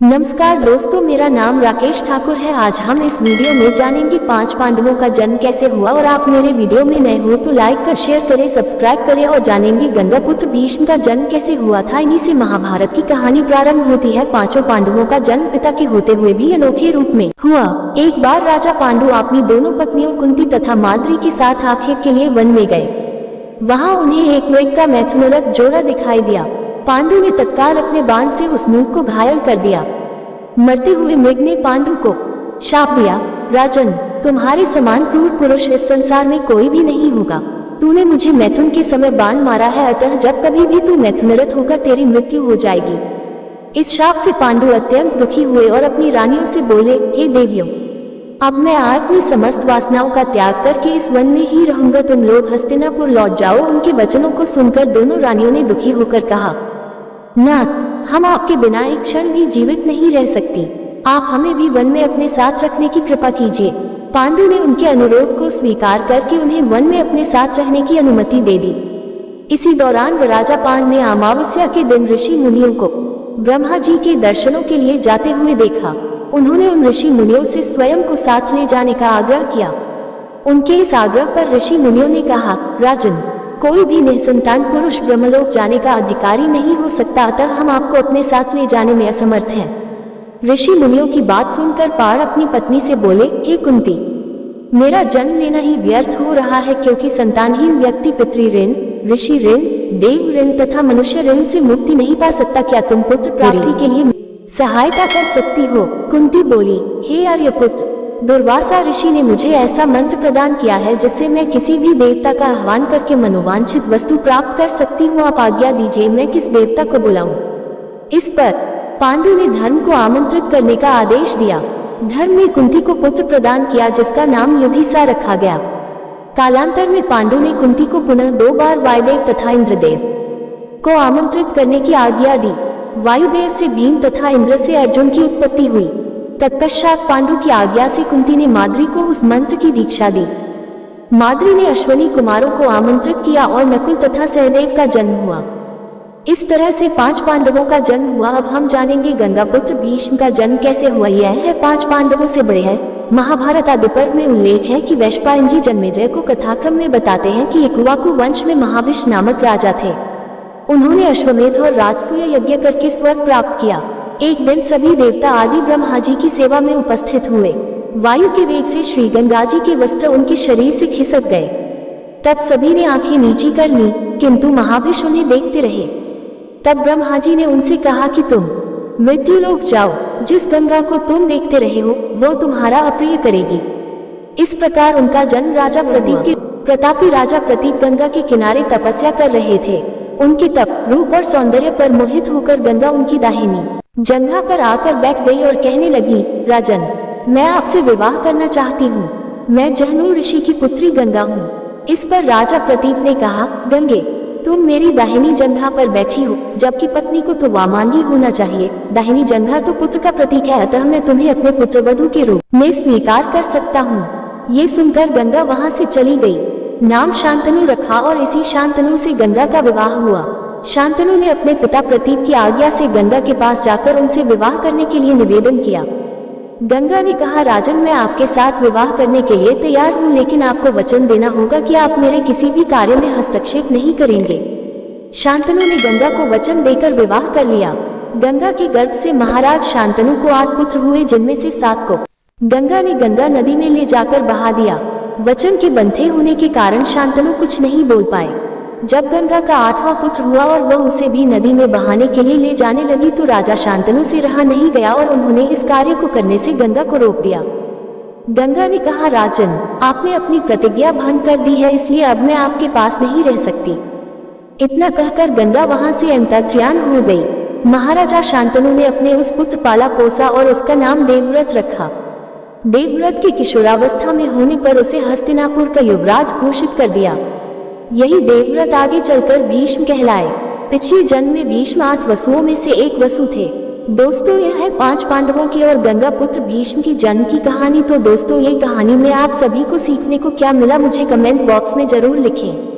नमस्कार दोस्तों, मेरा नाम राकेश ठाकुर है। आज हम इस वीडियो में जानेंगे 5 पांडवों का जन्म कैसे हुआ। और आप मेरे वीडियो में नए हो तो लाइक कर, शेयर करें, सब्सक्राइब करें। और जानेंगे गंगापुत्र भीष्म का जन्म कैसे हुआ था। इन्हीं से महाभारत की कहानी प्रारंभ होती है। 5 पांडवों का जन्म पिता के होते हुए भी अनोखे रूप में हुआ। एक बार राजा पांडु अपनी दोनों पत्नियों कुंती तथा माद्री के साथ आखेट के लिए वन में गए। वहाँ उन्हें एक मृग का मैथुनरथ जोड़ा दिखाई दिया। पांडु ने तत्काल अपने बाण से उस मूक को घायल कर दिया। मरते हुए मृग ने पांडु को शाप दिया, राजन, तुम्हारे समान क्रूर पुरुष इस संसार में कोई भी नहीं होगा। तूने मुझे मैथुन के समय बाण मारा है, अतः जब कभी भी तू मैथुनरथ होगा तेरी मृत्यु हो जाएगी। इस शाप से पांडु अत्यंत दुखी हुए और अपनी रानियों से बोले, हे देवियों, अब मैं अपनी समस्त वासनाओं का त्याग करके इस वन में ही रहूंगा। तुम लोग हस्तिनापुर लौट जाओ। उनके वचनों को सुनकर दोनों रानियों ने दुखी होकर कहा, नाथ, हम आपके बिना एक क्षण भी जीवित नहीं रह सकती। आप हमें भी वन में अपने साथ रखने की कृपा कीजिए। पांडु ने उनके अनुरोध को स्वीकार करके उन्हें वन में अपने साथ रहने की अनुमति दे दी। इसी दौरान राजा पांडु ने अमावस्या के दिन ऋषि मुनियों को ब्रह्मा जी के दर्शनों के लिए जाते हुए देखा। उन्होंने उन ऋषि मुनियों से स्वयं को साथ ले जाने का आग्रह किया। उनके इस आग्रह पर ऋषि मुनियों ने कहा, राजन, कोई भी निसंतान पुरुष ब्रह्मलोक जाने का अधिकारी नहीं हो सकता, अतः हम आपको अपने साथ ले जाने में असमर्थ हैं। ऋषि मुनियों की बात सुनकर पार्थ अपनी पत्नी से बोले, हे कुंती, मेरा जन्म लेना ही व्यर्थ हो रहा है, क्योंकि संतानहीन व्यक्ति पितृ ऋण, ऋषि ऋण, देव ऋण तथा मनुष्य ऋण से मुक्ति नहीं पा सकता। क्या तुम पुत्र प्राप्ति के लिए सहायता कर सकती हो? कुंती बोली, हे आर्यपुत्र, दुर्वासा ऋषि ने मुझे ऐसा मंत्र प्रदान किया है जिससे मैं किसी भी देवता का आह्वान करके मनोवांछित वस्तु प्राप्त कर सकती हूँ। आप आज्ञा दीजिए, मैं किस देवता को बुलाऊं? इस पर पांडु ने धर्म को आमंत्रित करने का आदेश दिया। धर्म ने कुंती को पुत्र प्रदान किया जिसका नाम युधिष्ठिर रखा गया। कालांतर में पांडु ने कुंती को पुनः 2 बार वायुदेव तथा इंद्रदेव को आमंत्रित करने की आज्ञा दी। वायुदेव से भीम तथा इंद्र से अर्जुन की उत्पत्ति हुई। तत्पश्चात पांडु की आज्ञा से कुंती ने माद्री को उस मंत्र की दीक्षा दी। माद्री ने अश्विनी कुमारों को आमंत्रित किया और नकुल तथा सहदेव का जन्म हुआ। इस तरह से 5 पांडवों का जन्म हुआ। अब हम जानेंगे गंगापुत्र भीष्म का जन्म कैसे हुआ। यह है 5 पांडवों से बड़े हैं। महाभारत आदि पर्व में उल्लेख है कि वैशंपायन जी जन्मेजय को कथाक्रम में बताते हैं कि इक्ष्वाकु वंश में महाभिष नामक राजा थे। उन्होंने अश्वमेध और राजसूय यज्ञ करके स्वर्ग प्राप्त किया। एक दिन सभी देवता आदि ब्रह्मा जी की सेवा में उपस्थित हुए। वायु के वेग से श्री गंगा जी के वस्त्र उनके शरीर से खिसक गए। तब सभी ने आंखें नीची कर ली, किंतु महाभिष उन्हें देखते रहे। तब ब्रह्मा जी ने उनसे कहा कि तुम मृत्युलोक जाओ। जिस गंगा को तुम देखते रहे हो वो तुम्हारा अप्रिय करेगी। इस प्रकार उनका जन्म राजा प्रतापी राजा प्रतीप गंगा के किनारे तपस्या कर रहे थे। उनके तप, रूप और सौंदर्य पर मोहित होकर गंगा उनकी दाहिनी जंघा पर आकर बैठ गई और कहने लगी, राजन, मैं आपसे विवाह करना चाहती हूँ। मैं जहनु ऋषि की पुत्री गंगा हूँ। इस पर राजा प्रतीप ने कहा, गंगे, तुम मेरी दाहिनी जंघा पर बैठी हो, जबकि पत्नी को तो वामांगी होना चाहिए। दाहिनी जंघा तो पुत्र का प्रतीक है, अतः मैं तुम्हें अपने पुत्रवधू के रूप में स्वीकार कर सकता हूँ। ये सुनकर गंगा वहाँ से चली गई। नाम शांतनु रखा और इसी शांतनु से गंगा का विवाह हुआ। शांतनु ने अपने पिता प्रतीप की आज्ञा से गंगा के पास जाकर उनसे विवाह करने के लिए निवेदन किया। गंगा ने कहा, राजन, मैं आपके साथ विवाह करने के लिए तैयार हूँ, लेकिन आपको वचन देना होगा कि आप मेरे किसी भी कार्य में हस्तक्षेप नहीं करेंगे। शांतनु ने गंगा को वचन देकर विवाह कर लिया। गंगा के गर्भ से महाराज शांतनु को 8 पुत्र हुए, जिनमें से 7 को गंगा ने गंगा नदी में ले जाकर बहा दिया। वचन के बंधे होने के कारण शांतनु कुछ नहीं बोल पाए। जब गंगा का 8वां पुत्र हुआ और वह उसे भी नदी में बहाने के लिए ले जाने लगी तो राजा शांतनु से रहा नहीं गया और उन्होंने इस कार्य को करने से गंगा को रोक दिया। गंगा ने कहा, राजन, आपने अपनी प्रतिज्ञा भंग कर दी है, इसलिए अब मैं आपके पास नहीं रह सकती। इतना कहकर गंगा वहां से अंतर्ध्यान हो गई। महाराजा शांतनु ने अपने उस पुत्र पाला पोसा और उसका नाम देवव्रत रखा। देवव्रत की किशोरावस्था में होने पर उसे हस्तिनापुर का युवराज घोषित कर दिया। यही देवव्रत आगे चलकर भीष्म कहलाए। पिछले जन्म में भीष्म 8 वसुओं में से एक वसु थे। दोस्तों, यह है 5 पांडवों की और गंगापुत्र भीष्म की जन्म की कहानी। तो दोस्तों, ये कहानी में आप सभी को सीखने को क्या मिला, मुझे कमेंट बॉक्स में जरूर लिखें।